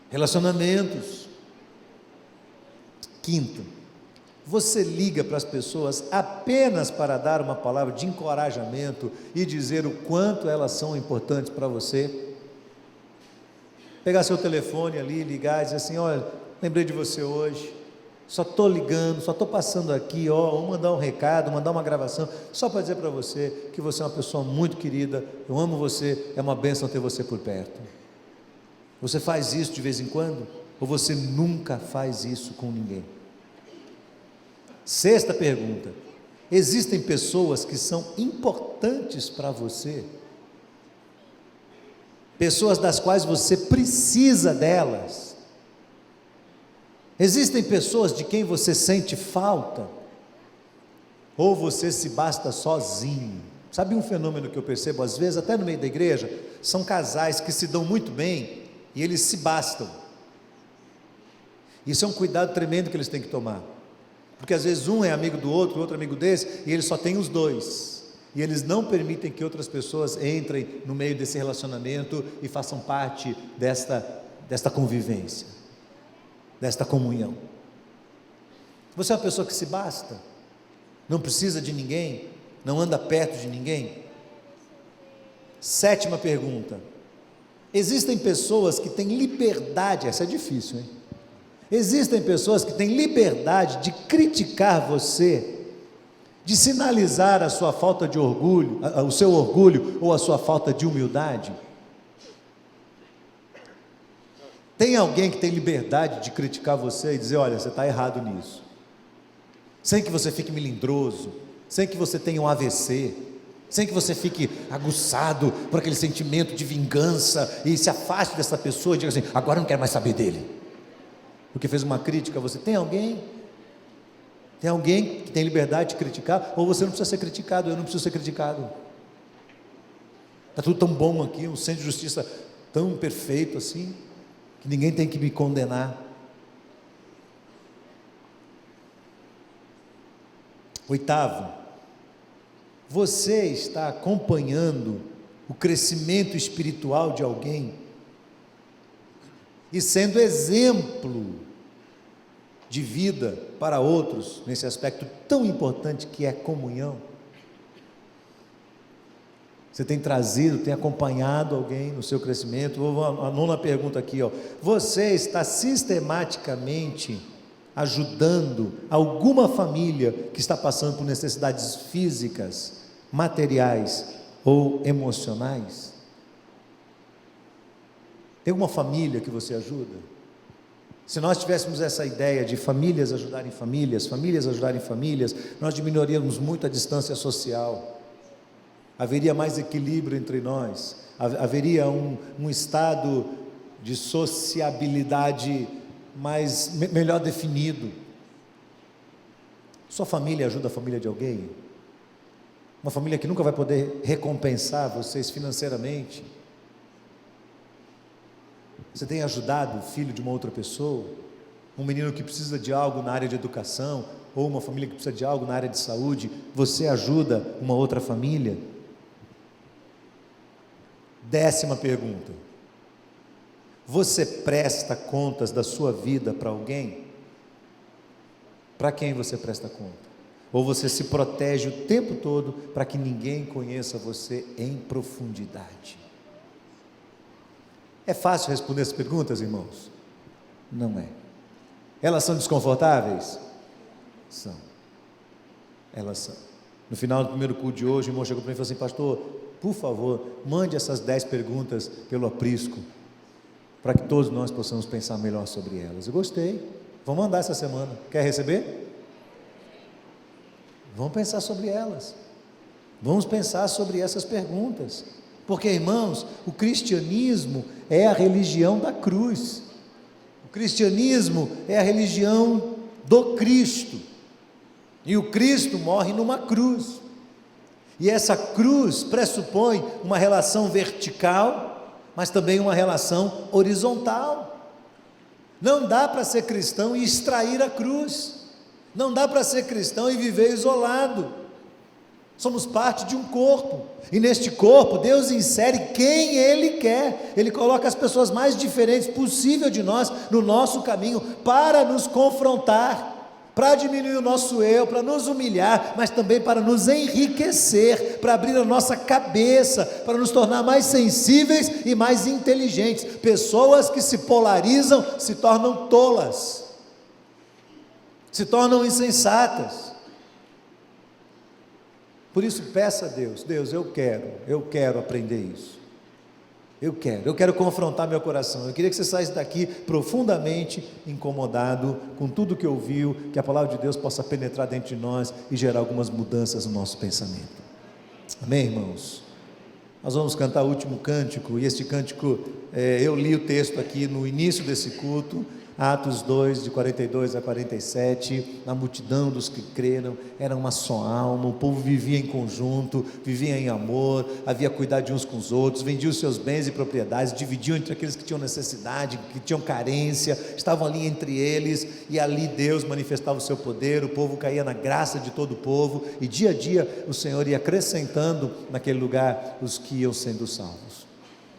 relacionamentos. Quinto: você liga para as pessoas apenas para dar uma palavra de encorajamento e dizer o quanto elas são importantes para você? Pegar seu telefone ali, ligar e dizer assim: olha, lembrei de você hoje, só estou ligando, só estou passando aqui, vou mandar um recado, mandar uma gravação, só para dizer para você que você é uma pessoa muito querida, eu amo você, é uma bênção ter você por perto. Você faz isso de vez em quando? Ou você nunca faz isso com ninguém? Sexta pergunta: existem pessoas que são importantes para você? Pessoas das quais você precisa delas? Existem pessoas de quem você sente falta? Ou você se basta sozinho? Sabe um fenômeno que eu percebo às vezes, até no meio da igreja? São casais que se dão muito bem, e eles se bastam. Isso é um cuidado tremendo que eles têm que tomar, porque às vezes um é amigo do outro, o outro amigo desse, e eles só têm os dois, e eles não permitem que outras pessoas entrem no meio desse relacionamento e façam parte desta convivência, desta comunhão. Você é uma pessoa que se basta, não precisa de ninguém, não anda perto de ninguém? 7ª pergunta: existem pessoas que têm liberdade, essa é difícil, hein? Existem pessoas que têm liberdade de criticar você, de sinalizar a sua falta de orgulho, o seu orgulho ou a sua falta de humildade? Tem alguém que tem liberdade de criticar você e dizer: olha, você está errado nisso, sem que você fique melindroso, sem que você tenha um AVC, sem que você fique aguçado por aquele sentimento de vingança e se afaste dessa pessoa e diga assim: agora eu não quero mais saber dele, porque fez uma crítica a você? Tem alguém que tem liberdade de criticar? Ou você não precisa ser criticado? Eu não preciso ser criticado, está tudo tão bom aqui, um centro de justiça tão perfeito assim, que ninguém tem que me condenar. 8º, você está acompanhando o crescimento espiritual de alguém e sendo exemplo de vida para outros nesse aspecto tão importante que é a comunhão? Você tem trazido, tem acompanhado alguém no seu crescimento? A 9ª pergunta aqui, você está sistematicamente ajudando alguma família que está passando por necessidades físicas, materiais ou emocionais? Tem alguma família que você ajuda? Se nós tivéssemos essa ideia de famílias ajudarem famílias, famílias ajudarem famílias, nós diminuiríamos muito a distância social, haveria mais equilíbrio entre nós, haveria um estado de sociabilidade melhor definido. Sua família ajuda a família de alguém? Uma família que nunca vai poder recompensar vocês financeiramente? Você tem ajudado o filho de uma outra pessoa? Um menino que precisa de algo na área de educação, ou uma família que precisa de algo na área de saúde, você ajuda uma outra família? 10ª pergunta: você presta contas da sua vida para alguém? Para quem você presta conta? Ou você se protege o tempo todo para que ninguém conheça você em profundidade? É fácil responder essas perguntas, irmãos? Não é. Elas são desconfortáveis? São. Elas são. No final do primeiro culto de hoje, o irmão chegou para mim e falou assim: pastor, por favor, mande essas 10 perguntas pelo aprisco, para que todos nós possamos pensar melhor sobre elas. Eu gostei, vou mandar essa semana. Quer receber? Vamos pensar sobre elas, vamos pensar sobre essas perguntas, porque, irmãos, o cristianismo é a religião da cruz, o cristianismo é a religião do Cristo, e o Cristo morre numa cruz, e essa cruz pressupõe uma relação vertical, mas também uma relação horizontal. Não dá para ser cristão e extrair a cruz, não dá para ser cristão e viver isolado. Somos parte de um corpo, e neste corpo Deus insere quem Ele quer. Ele coloca as pessoas mais diferentes possível de nós no nosso caminho, para nos confrontar, para diminuir o nosso eu, para nos humilhar, mas também para nos enriquecer, para abrir a nossa cabeça, para nos tornar mais sensíveis e mais inteligentes. Pessoas que se polarizam se tornam tolas, se tornam insensatas. Por isso peça a Deus: Deus, eu quero aprender isso, eu quero confrontar meu coração. Eu queria que você saísse daqui profundamente incomodado com tudo que ouviu, que a palavra de Deus possa penetrar dentro de nós e gerar algumas mudanças no nosso pensamento. Amém, irmãos? Nós vamos cantar o último cântico, e este cântico, eu li o texto aqui no início desse culto, Atos 2, de 42 a 47, a multidão dos que creram, era uma só alma, o povo vivia em conjunto, vivia em amor, havia cuidado de uns com os outros, vendiam os seus bens e propriedades, dividiam entre aqueles que tinham necessidade, que tinham carência, estavam ali entre eles, e ali Deus manifestava o seu poder, o povo caía na graça de todo o povo, e dia a dia o Senhor ia acrescentando naquele lugar os que iam sendo salvos.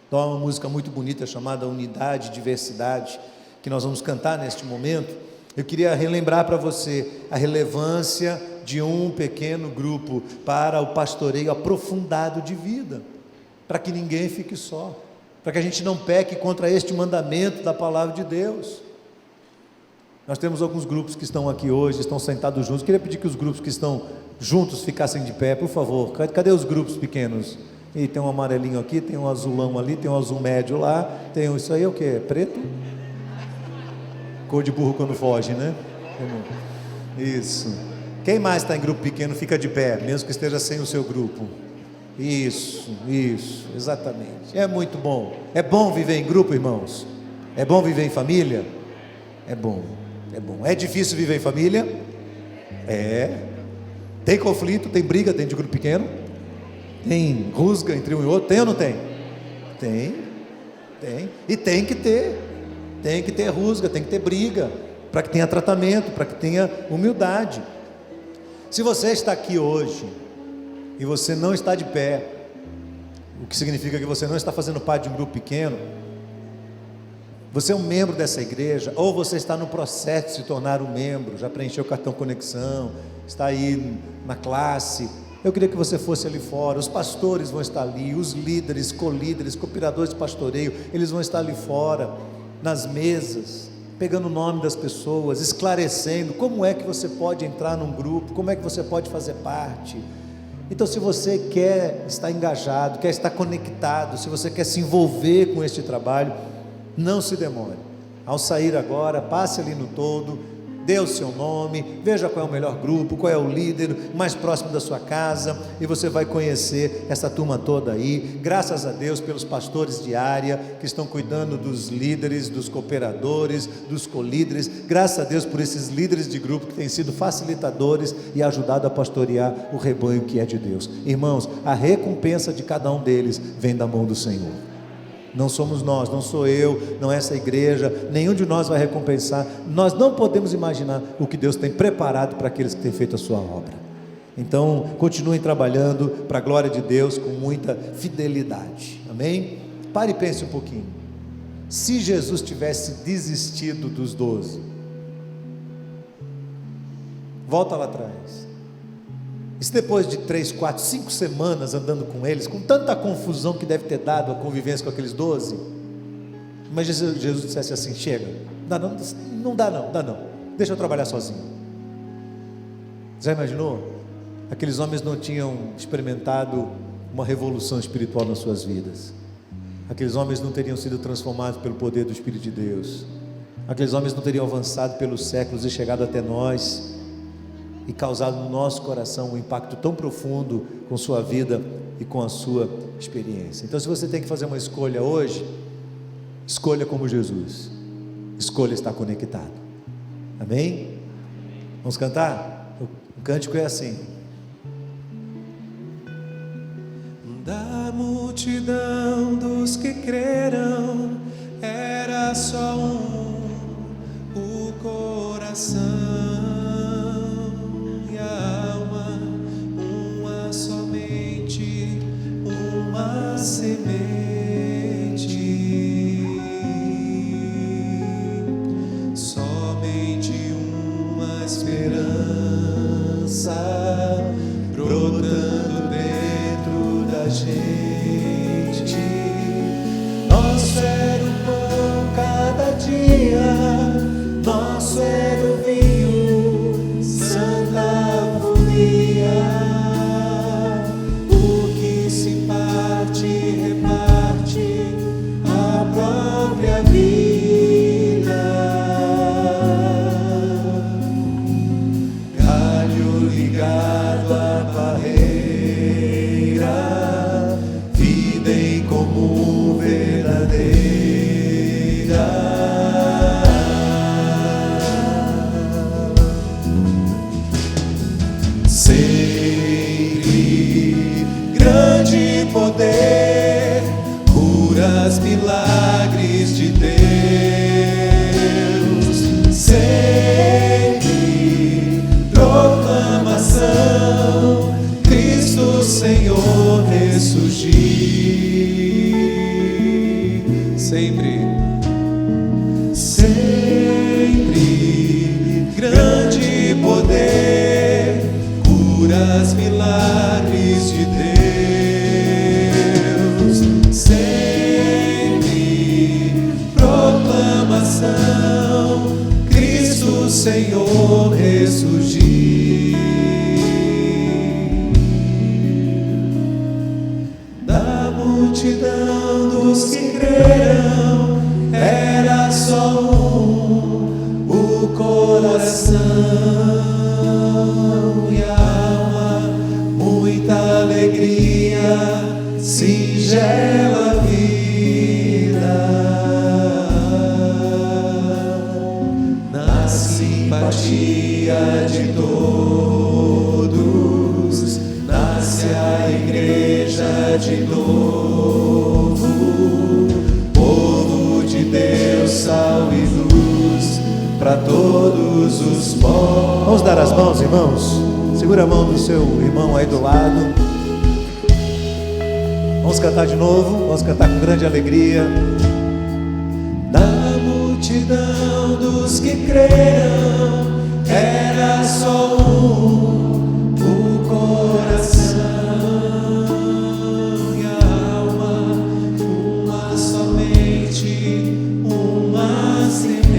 Então há uma música muito bonita chamada Unidade e Diversidade, que nós vamos cantar neste momento. Eu queria relembrar para você a relevância de um pequeno grupo para o pastoreio aprofundado de vida, para que ninguém fique só, para que a gente não peque contra este mandamento da palavra de Deus. Nós temos alguns grupos que estão aqui hoje, estão sentados juntos. Queria pedir que os grupos que estão juntos ficassem de pé, por favor. Cadê os grupos pequenos? E tem um amarelinho aqui, tem um azulão ali, tem um azul médio lá, tem isso aí, o que? É preto? Cor de burro quando foge, né? Isso. Quem mais está em grupo pequeno fica de pé, mesmo que esteja sem o seu grupo. Isso, exatamente. É muito bom. É bom viver em grupo, irmãos? É bom viver em família? É bom. É difícil viver em família? É. Tem conflito, tem briga dentro de grupo pequeno? Tem rusga entre um e outro? Tem ou não tem? Tem. E tem que ter. Tem que ter rusga, tem que ter briga, para que tenha tratamento, para que tenha humildade. Se você está aqui hoje e você não está de pé, o que significa que você não está fazendo parte de um grupo pequeno, você é um membro dessa igreja, ou você está no processo de se tornar um membro, já preencheu o cartão conexão, está aí na classe. Eu queria que você fosse ali fora. Os pastores vão estar ali, os líderes, colíderes, cooperadores de pastoreio, eles vão estar ali fora, nas mesas, pegando o nome das pessoas, esclarecendo como é que você pode entrar num grupo, como é que você pode fazer parte. Então, se você quer estar engajado, quer estar conectado, se você quer se envolver com este trabalho, não se demore. Ao sair agora, passe ali no todo, dê o seu nome, veja qual é o melhor grupo, qual é o líder mais próximo da sua casa, e você vai conhecer essa turma toda aí. Graças a Deus pelos pastores de área que estão cuidando dos líderes, dos cooperadores, dos colíderes. Graças a Deus por esses líderes de grupo que têm sido facilitadores e ajudado a pastorear o rebanho que é de Deus. Irmãos, a recompensa de cada um deles vem da mão do Senhor. Não somos nós, não sou eu, não é essa igreja, nenhum de nós vai recompensar. Nós não podemos imaginar o que Deus tem preparado para aqueles que têm feito a sua obra. Então, continuem trabalhando para a glória de Deus com muita fidelidade, amém? Pare e pense um pouquinho. Se Jesus tivesse desistido dos 12, volta lá atrás. E se depois de 3, 4, 5 semanas andando com eles, com tanta confusão que deve ter dado a convivência com aqueles 12, mas Jesus dissesse assim: chega, não dá não, deixa eu trabalhar sozinho. Já imaginou? Aqueles homens não tinham experimentado uma revolução espiritual nas suas vidas, aqueles homens não teriam sido transformados pelo poder do Espírito de Deus, aqueles homens não teriam avançado pelos séculos e chegado até nós, e causado no nosso coração um impacto tão profundo com sua vida e com a sua experiência. Então, se você tem que fazer uma escolha hoje, escolha como Jesus, escolha estar conectado, amém? Vamos cantar? O cântico é assim: da multidão dos que creram, era só o coração, semente, somente uma esperança brotando dentro da gente. Nosso era o pão cada dia, nosso era o vinho, santa folia. Vida em comum verdadeira. grande poder, curas, milagres de Deus, sempre proclamação, Cristo Senhor ressurgiu. Sempre, sempre grande poder, curas, milagres de Deus, sempre proclamação, Cristo Senhor ressurgiu. Da multidão dos que creram, era só o coração e a alma, muita alegria, singela vida, na simpatia de todos, nasce a igreja de novo, povo de Deus, sal e luz para todos os povos. Vamos dar as mãos, irmãos. Segura a mão do seu irmão aí do lado. Vamos cantar de novo. Vamos cantar com grande alegria. Da multidão dos que creram, era só o coração e a alma, uma somente, uma semente,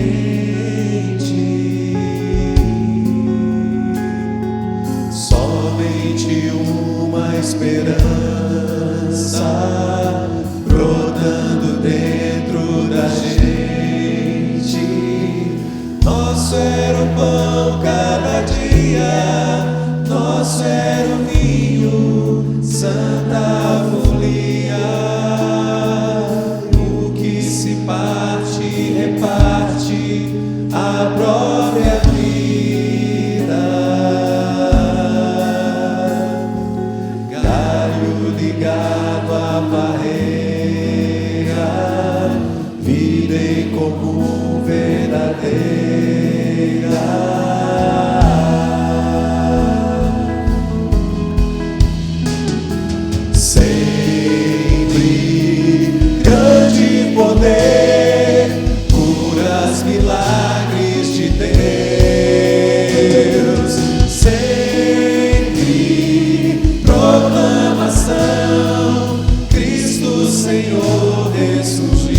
somente uma esperança brotando dentro da gente. Nosso era o pão cada dia, nosso era o vinho, santa folia, o que se parte, reparte a própria vida. Galho ligado à parreira, vida em comum verdadeira. Sempre grande poder, curas, milagres de Deus, sempre proclamação, Cristo Senhor ressurgiu.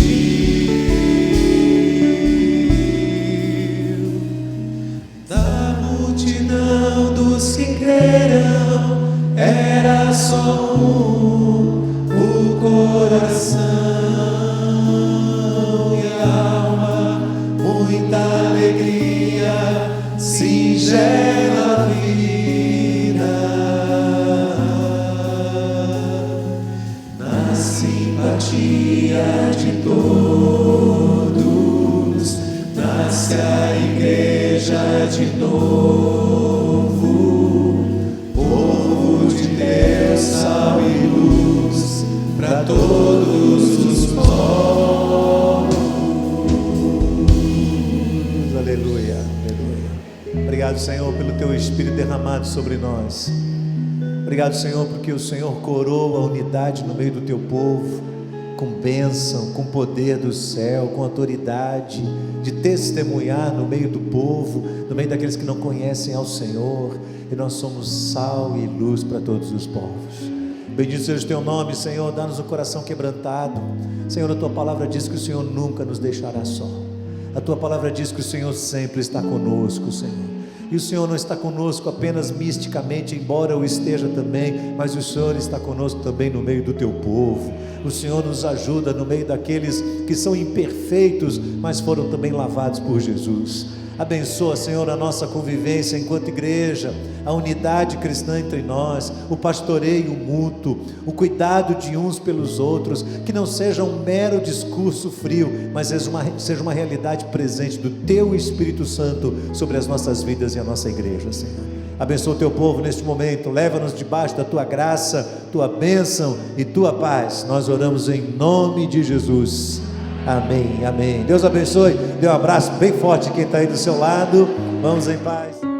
Da multidão dos que creram, era só o coração e a alma, muita alegria, singela vida, na simpatia de todos, nasce a igreja de novo, povo de Deus, sal e luz para todos os povos. Aleluia, aleluia. Obrigado, Senhor, pelo teu Espírito derramado sobre nós. Obrigado, Senhor, porque o Senhor coroa a unidade no meio do teu povo, com bênção, com poder do céu, com autoridade de testemunhar no meio do povo, no meio daqueles que não conhecem ao Senhor. E nós somos sal e luz para todos os povos. Bendito seja o teu nome, Senhor. Dá-nos um coração quebrantado. Senhor, a tua palavra diz que o Senhor nunca nos deixará só. A tua palavra diz que o Senhor sempre está conosco, Senhor. E o Senhor não está conosco apenas misticamente, embora o esteja também, mas o Senhor está conosco também no meio do teu povo. O Senhor nos ajuda no meio daqueles que são imperfeitos, mas foram também lavados por Jesus. Abençoa, Senhor, a nossa convivência enquanto igreja, a unidade cristã entre nós, o pastoreio mútuo, o cuidado de uns pelos outros, que não seja um mero discurso frio, mas seja uma realidade presente do Teu Espírito Santo sobre as nossas vidas e a nossa igreja, Senhor. Abençoa o teu povo neste momento, leva-nos debaixo da tua graça, tua bênção e tua paz. Nós oramos em nome de Jesus. Amém, amém. Deus abençoe. Dê um abraço bem forte quem está aí do seu lado. Vamos em paz.